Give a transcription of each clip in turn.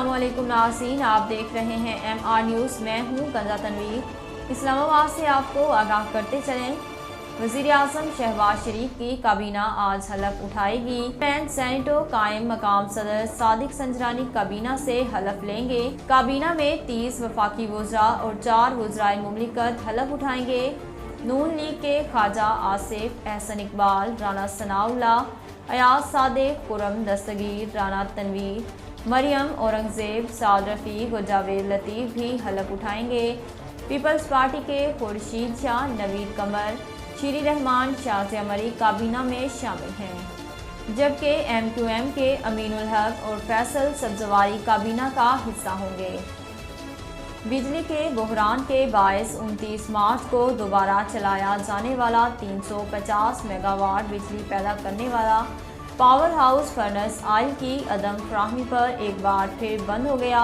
السلام علیکم ناظرین، آپ دیکھ رہے ہیں MR نیوز۔ میں ہوں کنزہ تنویر۔ اسلام آباد سے آپ کو آگاہ کرتے چلیں۔ وزیر اعظم شہباز شریف کی کابینہ آج حلف اٹھائے گی۔ سینیٹو قائم مقام صدر صادق سنجرانی کابینہ سے حلف لیں گے۔ کابینہ میں 30 وفاقی وزراء اور 4 وزرائے مملکت حلف اٹھائیں گے۔ نون لیگ کے خواجہ آصف، احسن اقبال، رانا ثناء اللہ، ایاز صادق، خرم دستگیر، رانا تنویر، مریم اورنگزیب، سعد رفیق اور جاوید لطیف بھی حلف اٹھائیں گے۔ پیپلز پارٹی کے خورشید شاہ، نوید قمر، شیری رحمان، شازیہ مری کابینہ میں شامل ہیں، جبکہ MQM کے امین الحق اور فیصل سبزواری کابینہ کا حصہ ہوں گے۔ بجلی کے بحران کے باعث 29 مارچ کو دوبارہ چلایا جانے والا 350 میگا واٹ بجلی پیدا کرنے والا پاور ہاؤس فرنس آئل کی عدم فراہمی پر ایک بار پھر بند ہو گیا۔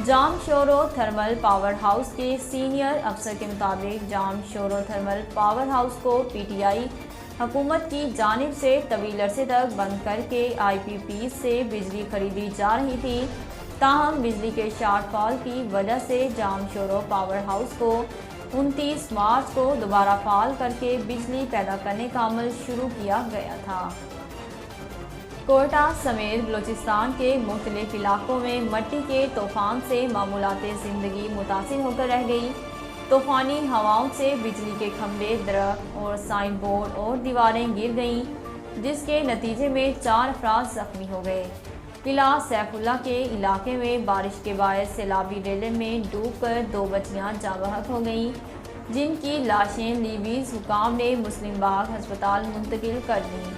جام شورو تھرمل پاور ہاؤس کے سینئر افسر کے مطابق جام شورو تھرمل پاور ہاؤس کو PTI حکومت کی جانب سے طویل عرصے تک بند کر کے IPP سے بجلی خریدی جا رہی تھی، تاہم بجلی کے شارٹ فال کی وجہ سے جام شورو پاور ہاؤس کو 29 مارچ کو دوبارہ فعال کر کے بجلی پیدا کرنے کا عمل شروع کیا گیا تھا۔ کوئٹہ سمیت بلوچستان کے مختلف علاقوں میں مٹی کے طوفان سے معمولات زندگی متاثر ہو کر رہ گئی۔ طوفانی ہواؤں سے بجلی کے کھمبے، درخت اور سائن بورڈ اور دیواریں گر گئیں، جس کے نتیجے میں 4 افراد زخمی ہو گئے۔ قلعہ سیف اللہ کے علاقے میں بارش کے باعث سیلابی ریلے میں ڈوب کر 2 بچیاں جاں بحق ہو گئیں، جن کی لاشیں لیویز حکام نے مسلم باغ ہسپتال منتقل کر دیں،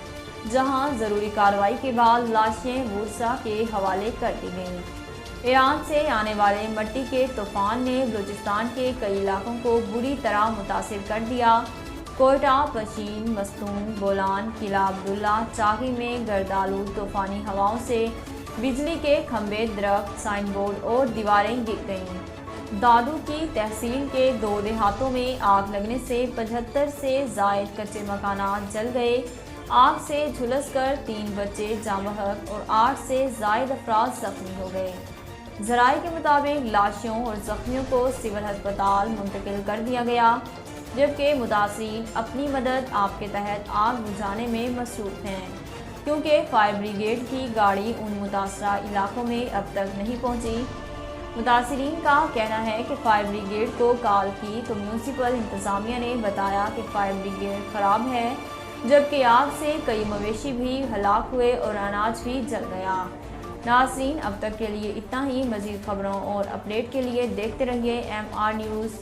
جہاں ضروری کارروائی کے بعد لاشیں ورثاء کے حوالے کر دی گئیں۔ ایران سے آنے والے مٹی کے طوفان نے بلوچستان کے کئی علاقوں کو بری طرح متاثر کر دیا۔ کوئٹہ، پشین، مستون، بولان، قلعہ عبداللہ، چاغی میں گردآلود طوفانی ہواؤں سے بجلی کے کھمبے، درخت، سائن بورڈ اور دیواریں گر گئیں۔ دادو کی تحصیل کے 2 دیہاتوں میں آگ لگنے سے 75 سے زائد کچے مکانات جل گئے۔ آگ سے جھلس کر 3 بچے جاں بحق اور 8 سے زائد افراد زخمی ہو گئے۔ ذرائع کے مطابق لاشوں اور زخمیوں کو سول ہسپتال منتقل کر دیا گیا، جبکہ متاثرین اپنی مدد آپ کے تحت آگ بجھانے میں مصروف ہیں، کیونکہ فائر بریگیڈ کی گاڑی ان متاثرہ علاقوں میں اب تک نہیں پہنچی۔ متاثرین کا کہنا ہے کہ فائر بریگیڈ کو کال کی تو میونسپل انتظامیہ نے بتایا کہ فائر بریگیڈ خراب ہے، جبکہ آگ سے کئی مویشی بھی ہلاک ہوئے اور اناج بھی جل گیا۔ ناظرین، اب تک کے لیے اتنا ہی۔ مزید خبروں اور اپڈیٹ کے لیے دیکھتے رہیے MR نیوز۔